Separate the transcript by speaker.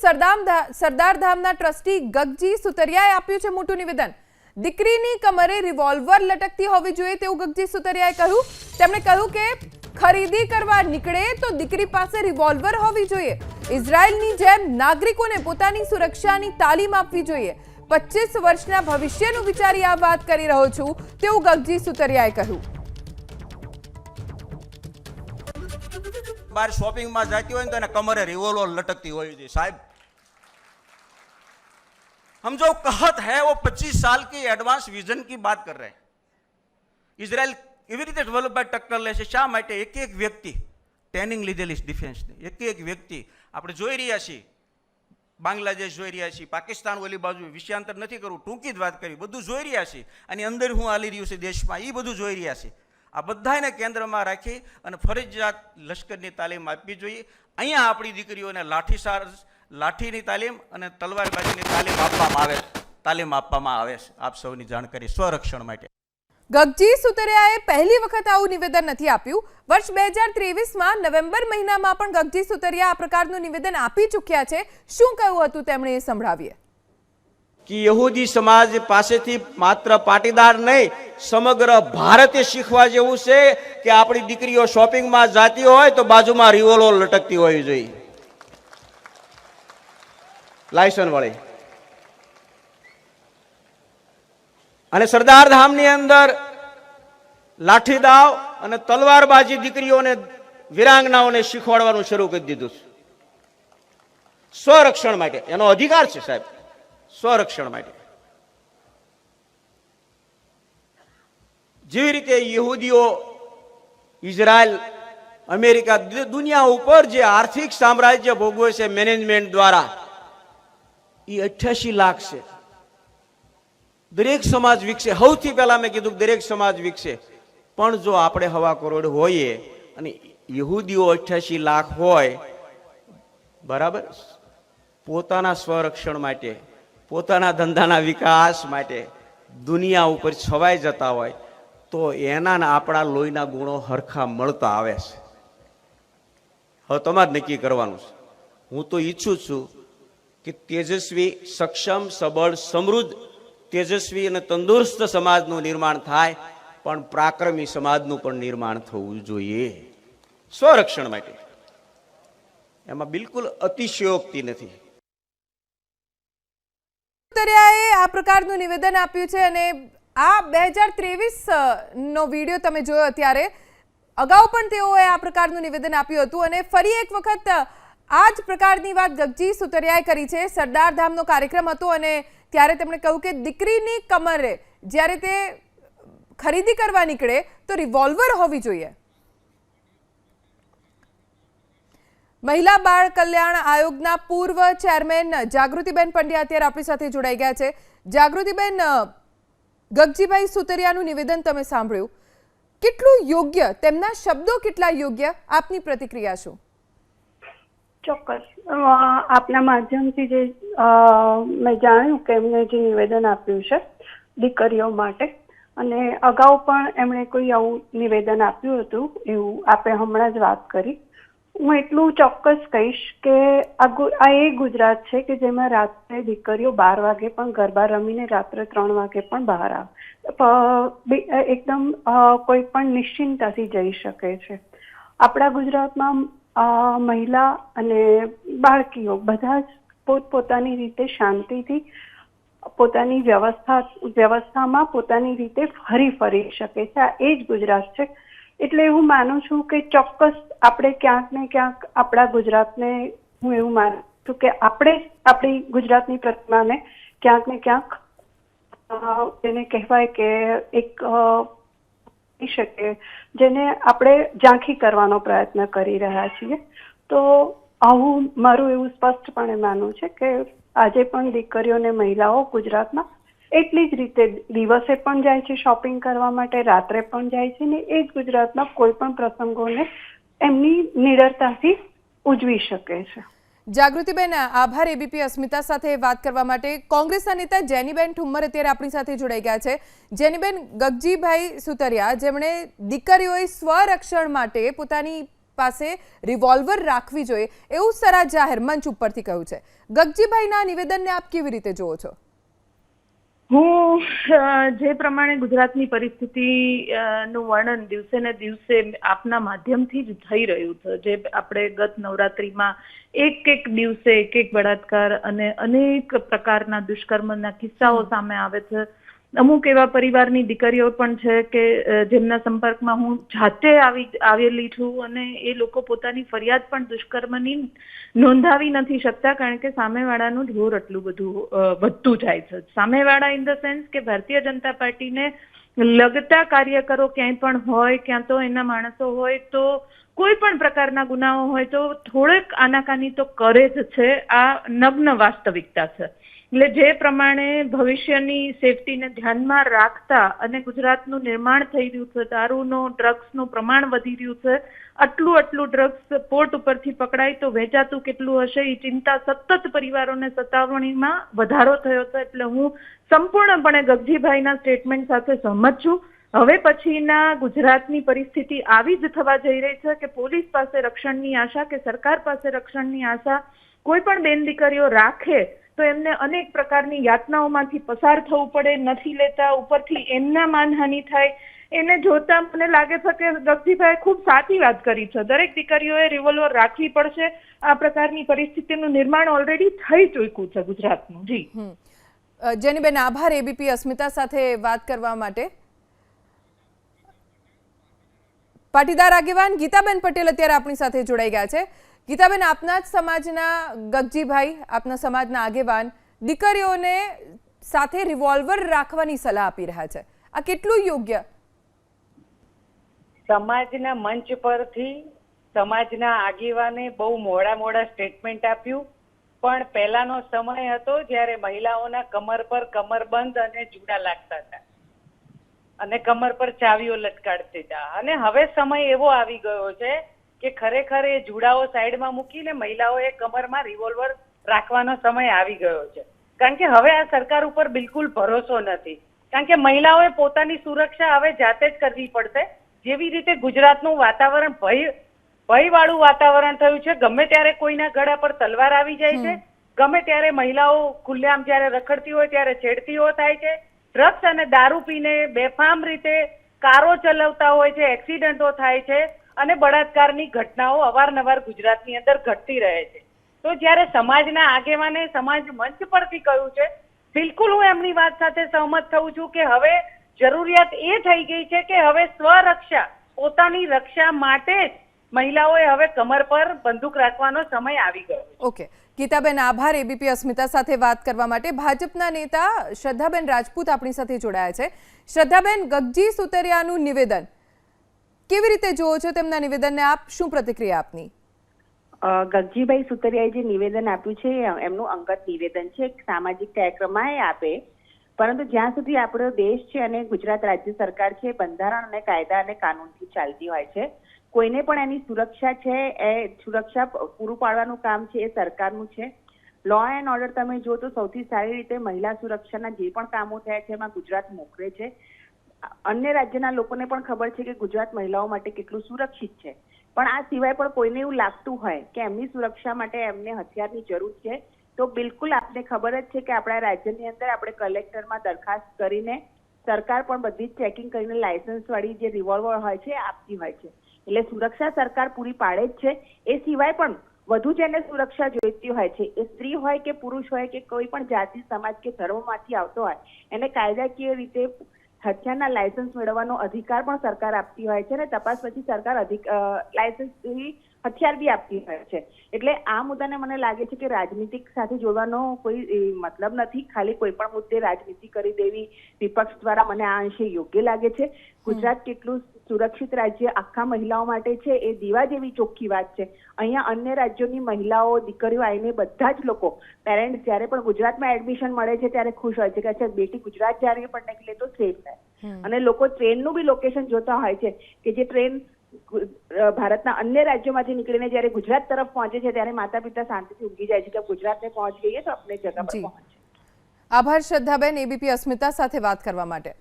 Speaker 1: સરદાર ધામના trustee ગગજી સુતરિયાએ આપ્યું છે મોટું નિવેદન। દીકરીની કમરે રિવોલ્વર લટકતી હોવી જોઈએ તેવું ગગજી સુતરિયાએ કહ્યું। તેમણે કહ્યું કે ખરીદી કરવા નીકળે તો દીકરી પાસે રિવોલ્વર હોવી જોઈએ। ઇઝરાયલની જેમ નાગરિકોને પોતાની સુરક્ષાની તાલીમ આપવી જોઈએ। 25 વર્ષના ભવિષ્યનું વિચારી આ વાત કરી રહ્યો છું તેવું ગગજી સુતરિયાએ કહ્યું।
Speaker 2: बाहर शॉपिंग में जाती हो तो कमरे रिवॉल्वर लटकती हो साहब। हम जो कहत है वो 25 साल की एडवांस विजन की बात कर रहे हैं। इजरायल एवं रीते डेवलप बाय टक्कर ले शा माटे एक एक व्यक्ति ट्रेनिंग लीधेली डिफेन्स ने एक एक व्यक्ति આપણે જોઈ રહ્યા છીએ। બાંગ્લાદેશ જોઈ રહ્યા છીએ, પાકિસ્તાન ઓલી બાજુ વિષયાંતર નથી કરવું, ટૂંકી જ વાત કરી, બધું જોઈ રહ્યા છીએ અને અંદર હું હાલી રહ્યું છે દેશમાં એ બધું જોઈ રહ્યા છીએ। આ બધાને કેન્દ્રમાં રાખી અને ફરજિયાત લશ્કરની તાલીમ આપવી જોઈએ। અહીંયા આપણી દીકરીઓને લાઠીની તાલીમ અને તલવારબાજીની તાલીમ આપવામાં આવે છે। આપ સૌની જાણકારી સ્વરક્ષણ માટે
Speaker 1: ગગજી સુતરિયાએ પહેલી વખત આવું નિવેદન નથી આપ્યું। વર્ષ 2023માં નવેમ્બર મહિનામાં પણ ગગજી સુતરિયા આ પ્રકારનું નિવેદન આપી ચૂક્યા છે। શું કહ્યું હતું તેમણે એ સંભળાવીએ।
Speaker 2: कि यहूदी समाज पासेथी मात्र पाटीदार नहीं समग्र भारते शीखवा जेवुं छे कि आपणी दीकरीओ शॉपिंग में जाती होय तो बाजू में रिवॉल्वर लटकती होवी जोईए, लाइसेंस वाली। अने सरदार धामनी अंदर लाठी दाव अने तलवारबाजी दीकरीओने वीरांगनाओने शीखवाडवानुं शरू करी दीधुं छे। स्वरक्षण माटे एनो अधिकार छे साहेब, स्वरक्षण माटे। जेवी रीते यहूदीओ इजरायल अमेरिका दुनिया ऊपर जे आर्थिक साम्राज्य भोगवे छे मैनेजमेंट द्वारा ई 88 लाख छे। दरेक समाज विकसे, सौथी पहेला मैं कीधुं दरेक समाज विकसे, पण जो आपणे हवा करोड़ होईए अने यहूदीओ 88 लाख होय बराबर, पोताना स्वरक्षण माटे पोताना धंधाना विकास माटे दुनिया ऊपर छवाई जता होय तो एना आपणा लोहीना गुणो हरखा मळता आवे छे। हवे तमारे नक्की करवानुं छे। हूँ तो ઈચ્છું છું कि तेजस्वी सक्षम सबल समृद्ध तेजस्वी અને તંદુરસ્ત સમાજનું નિર્માણ થાય, પણ પરાક્રમી સમાજનું પણ નિર્માણ થવું જોઈએ સ્વરક્ષણ માટે। એમાં બિલકુલ અતિશયોક્તિ નથી।
Speaker 1: સુતરિયાએ આ પ્રકારનું નિવેદન આપ્યું છે અને આ 2023 નો વિડિયો તમે જોયો ત્યારે અગાઉ પણ તેઓએ આ પ્રકારનું નિવેદન આપ્યું હતું અને ફરી એક વખત આ જ પ્રકારની વાત ગગજી સુતરિયાએ કરી છે। સરદાર ધામનો કાર્યક્રમ હતો અને ત્યારે તેમણે કહ્યું કે દીકરીની કમરે જ્યારે તે ખરીદી કરવા નીકળે તો રિવોલ્વર હોવી જોઈએ। મહિલા બાળ કલ્યાણ આયોગના પૂર્વ ચેરમેન જાગૃતિબેન પંડ્યા અત્યારે આપણી સાથે જોડાઈ ગયા છે। જાગૃતિબેન, ગગજીભાઈ સુતરિયાનું નિવેદન તમે સાંભળ્યું, કેટલું યોગ્ય, તેમના શબ્દો કેટલા યોગ્ય, આપની પ્રતિક્રિયા શું?
Speaker 3: ચોક્કસ આપના માધ્યમથી જે મેં જાણ્યું કે એમને જે નિવેદન આપ્યું છે દીકરીઓ માટે, અને અગાઉ પણ એમણે કોઈ આવું નિવેદન આપ્યું હતું એવું આપણે હમણાં જ વાત કરી। હું એટલું ચોક્કસ કહીશ કે આ એ ગુજરાત છે કે જેમાં રાત્રે દીકરીઓ 12 વાગે પણ ગરબા રમીને રાત્રે 3 વાગે પણ બહાર આવે, એકદમ કોઈ પણ નિશ્ચિંતતાથી જઈ શકે છે। આપણા ગુજરાતમાં મહિલા અને બાળકીઓ બધા જ પોતપોતાની રીતે શાંતિથી પોતાની વ્યવસ્થામાં પોતાની રીતે ફરી શકે છે। આ એ જ ગુજરાત છે। એટલે હું માનું છું કે ચોક્કસ આપણે ક્યાંક ને ક્યાંક આપણા ગુજરાતને, હું એવું માનું છું કે આપણે આપણી ગુજરાતની પ્રતિમાને ક્યાંક ને ક્યાંક તેને કહેવાય કે એક શકે જેને આપણે ઝાંખી કરવાનો પ્રયત્ન કરી રહ્યા છીએ। તો આવું મારું એવું સ્પષ્ટપણે માનવું છે કે આજે પણ દીકરીઓ અને મહિલાઓ ગુજરાતમાં એટલી જ રીતે દિવસે પણ જાય છે શોપિંગ કરવા માટે, રાત્રે પણ જાય છે ને એ જ ગુજરાતના કોઈ પણ પ્રસંગોને એમની નિડરતાથી ઉજવી શકે છે।
Speaker 1: જાગૃતિબેન, આભાર એબીપી અસ્મિતા સાથે વાત કરવા માટે। કોંગ્રેસના નેતા જેનીબેન ઠુમ્મર અત્યારે આપણી સાથે જોડાઈ ગયા છે। જેનીબેન, ગગજીભાઈ સુતરિયા જેમણે દીકરીઓએ સ્વરક્ષણ માટે પોતાની પાસે રિવોલ્વર રાખવી જોઈએ એવું સરા જાહેર મંચ ઉપરથી કહ્યું છે. ગગજીભાઈના નિવેદનને આપ કેવી રીતે જુઓ છો?
Speaker 4: હું જે પ્રમાણે ગુજરાતની પરિસ્થિતિ નું વર્ણન દિવસે ને દિવસે આપના માધ્યમથી જ થઈ રહ્યું છે, જે આપણે ગત નવરાત્રીમાં એક દિવસે એક બળાત્કાર અને અનેક પ્રકારના દુષ્કર્મના કિસ્સાઓ સામે આવે છે. અમુક એવા પરિવારની દીકરીઓ પણ છે કે જેમના સંપર્કમાં હું જાતે આવેલી છું અને એ લોકો પોતાની ફરિયાદ પણ દુષ્કર્મની નોંધાવી નથી શકતા, કારણ કે સામેવાળાનું જોર એટલું બધું વધતું જાય છે. સામેવાળા ઇન ધ સેન્સ કે ભારતીય જનતા પાર્ટીને લગતા કાર્યકરો ક્યાંય પણ હોય, ક્યાં તો એના માણસો હોય, તો કોઈ પણ પ્રકારના ગુનાઓ હોય તો થોડેક આનાકાની તો કરે જ છે. આ નગ્ન વાસ્તવિકતા છે. એટલે જે પ્રમાણે ભવિષ્યની સેફટીને ધ્યાનમાં રાખતા અને ગુજરાતનું નિર્માણ થઈ રહ્યું છે, દારૂનો ડ્રગ્સનું પ્રમાણ વધી રહ્યું છે, આટલું ડ્રગ્સ પોર્ટ ઉપરથી પકડાય તો વેચાતું કેટલું હશે એ ચિંતા સતત પરિવારોને સતાવણીમાં વધારો થયો છે. એટલે હું સંપૂર્ણપણે ગગજીભાઈના સ્ટેટમેન્ટ સાથે સહમત છું. હવે પછીના ગુજરાતની પરિસ્થિતિ આવી જ થવા જઈ રહી છે કે પોલીસ પાસે રક્ષણની આશા કે સરકાર પાસે રક્ષણની આશા કોઈ પણ બેન દીકરીઓ રાખે તો એમને અનેક પ્રકારની યાતનાઓમાંથી પસાર થવું પડે, નથી લેતા, ઉપરથી એમના માનહાનિ થાય. એને જોતા મને લાગે છે કે ગગજીભાઈ ખૂબ સાચી વાત કરી છે. દરેક દીકરીઓએ રિવોલ્વર રાખવી પડશે. આ પ્રકારની પરિસ્થિતિનું નિર્માણ ઓલરેડી થઈ ચૂક્યું છે ગુજરાતનું. જી
Speaker 1: જેનીબેન, આભાર એબીપી અસ્મિતા સાથે વાત કરવા માટે. પાટીદાર આગેવાન ગીતાબેન પટેલ અત્યારે આપણી સાથે જોડાઈ ગયા છે. ગીતાબેન, આપના જ સમાજના ગગજીભાઈ, આપના સમાજના આગેવાન દીકરીઓને સાથે રિવોલ્વર રાખવાની સલાહ આપી રહ્યા છે. આ કેટલું યોગ્ય?
Speaker 5: સમાજના મંચ પરથી સમાજના આગેવાને બહુ મોડા સ્ટેટમેન્ટ આપ્યું, પણ પહેલાનો સમય હતો જ્યારે મહિલાઓના કમર પર કમરબંધ અને જુડા લાગતા હતા અને કમર પર ચાવીઓ લટકાડતા હતા. અને હવે સમય એવો આવી ગયો છે કે ખરેખર એ જુડાઓ સાઈડમાં મૂકીને મહિલાઓએ કમરમાં રિવોલ્વર રાખવાનો સમય આવી ગયો છે. કારણ કે હવે આ સરકાર ઉપર બિલકુલ ભરોસો નથી. કારણ કે મહિલાઓએ પોતાની સુરક્ષા હવે જાતે જ કરવી પડશે. જેવી રીતે ગુજરાતનું વાતાવરણ ભયવાળું વાતાવરણ થયું છે, ગમે ત્યારે કોઈના ગળા પર તલવાર આવી જાય છે, ગમે ત્યારે મહિલાઓ ખુલ્લેઆમ જ્યારે રખડતી હોય ત્યારે છેડતીઓ થાય છે, ડ્રગ્સ અને દારૂ પીને બેફામ રીતે કારો ચલાવતા હોય છે, એક્સિડન્ટો થાય છે અને બળાત્કારની ઘટનાઓ અવારનવાર ગુજરાતની અંદર ઘટતી રહે છે. તો જ્યારે સમાજના આગેવાને સમાજ મંચ પરથી કહ્યું છે, બિલકુલ હું એમની વાત સાથે સહમત થઉં છું કે હવે જરૂરિયાત એ થઈ ગઈ છે કે હવે સ્વરક્ષા, પોતાની રક્ષા માટે જ મહિલાઓએ હવે કમર પર બંદૂક રાખવાનો સમય આવી ગયો.
Speaker 1: ઓકે ગીતાબેન, આભાર એબીપી અસ્મિતા સાથે વાત કરવા માટે. ભાજપના નેતા શ્રદ્ધાબેન રાજપૂત આપણી સાથે જોડાયા છે. શ્રદ્ધાબેન, ગગજી સુતરિયાનું નિવેદન કેવી રીતે જુઓ છો? તેમના નિવેદનને આપ શું પ્રતિક્રિયા આપની?
Speaker 6: ગગજીભાઈ સુતરિયાએ જે નિવેદન આપ્યું છે એમનું અંગત નિવેદન છે, એક સામાજિક કાર્યક્રમમાં એ આપે, પરંતુ જ્યાં સુધી આપણો દેશ છે અને ગુજરાત રાજ્ય સરકાર છે, બંધારણ અને કાયદા અને કાનૂનથી ચાલતી હોય છે. કોઈને પણ એની સુરક્ષા છે, એ સુરક્ષા પૂરું પાડવાનું કામ છે એ સરકારનું છે. લો એન્ડ ઓર્ડર તમે જો તો સૌથી સારી રીતે મહિલા સુરક્ષાના જે પણ કામો થયા છે એમાં ગુજરાત મોખરે છે. અન્ય રાજ્યના લોકોને પણ ખબર છે કે ગુજરાત મહિલાઓ માટે કેટલું સુરક્ષિત છે. પણ આ સિવાય પણ કોઈને એવું લાગતું હોય કે એમની સુરક્ષા માટે એમને હથિયારની જરૂર છે, તો બિલકુલ આપને ખબર જ છે કે આપણા રાજ્યની અંદર આપણે કલેક્ટરમાં દરખાસ્ત કરીને સરકાર પણ બધી જ ચેકિંગ કરીને લાયસન્સ વાળી જે રિવોલ્વર હોય છે આપતી હોય છે. એટલે સુરક્ષા સરકાર પૂરી પાડે જ છે. એ સિવાય પણ વધુ જેને સુરક્ષા જોઈતી હોય છે, એ સ્ત્રી હોય કે પુરુષ હોય કે કોઈ પણ જાતિ, સમાજ કે ધર્મમાંથી આવતો હોય, એને કાયદાકીય રીતે હથિયારના લાયસન્સ મેળવવાનો અધિકાર પણ સરકાર આપતી હોય છે અને તપાસ પછી સરકાર લાયસન્સ હથિયાર બી આપતી હોય છે. એટલે આ મુદ્દાને મને લાગે છે કે રાજનીતિક સાથે જોડવાનો કોઈ મતલબ નથી. ખાલી કોઈ પણ મુદ્દે રાજનીતિ કરી દેવી વિપક્ષ દ્વારા મને આ અંશે યોગ્ય લાગે છે. ગુજરાત કેટલું સુરક્ષિત રાજ્ય આખા મહિલાઓ માટે છે એ દીવા જેવી ચોખ્ખી વાત છે. અહીંયા અન્ય રાજ્યોની મહિલાઓ, દીકરીઓ આવીને બધા જ લોકો પેરેન્ટ્સ જ્યારે પણ ગુજરાતમાં એડમિશન મળે છે ત્યારે ખુશ હોય છે કે અચ્છા બેટી ગુજરાત जा रही है पढ़ने के लिए तो सेफ है. અને લોકો ટ્રેનનું બી લોકેશન જોતા હોય છે કે જે ટ્રેન ભારતના અન્ય રાજ્યોમાંથી નીકળીને જ્યારે ગુજરાત તરફ પહોંચે છે ત્યારે માતા પિતા શાંતિથી ઊંઘી જાય છે કે ગુજરાતને પહોંચ ગઈએ તો આપણે જગ્યા પર પહોંચે.
Speaker 1: આભાર શ્રદ્ધાબેન, એબીપી અસ્મિતા સાથે વાત કરવા માટે.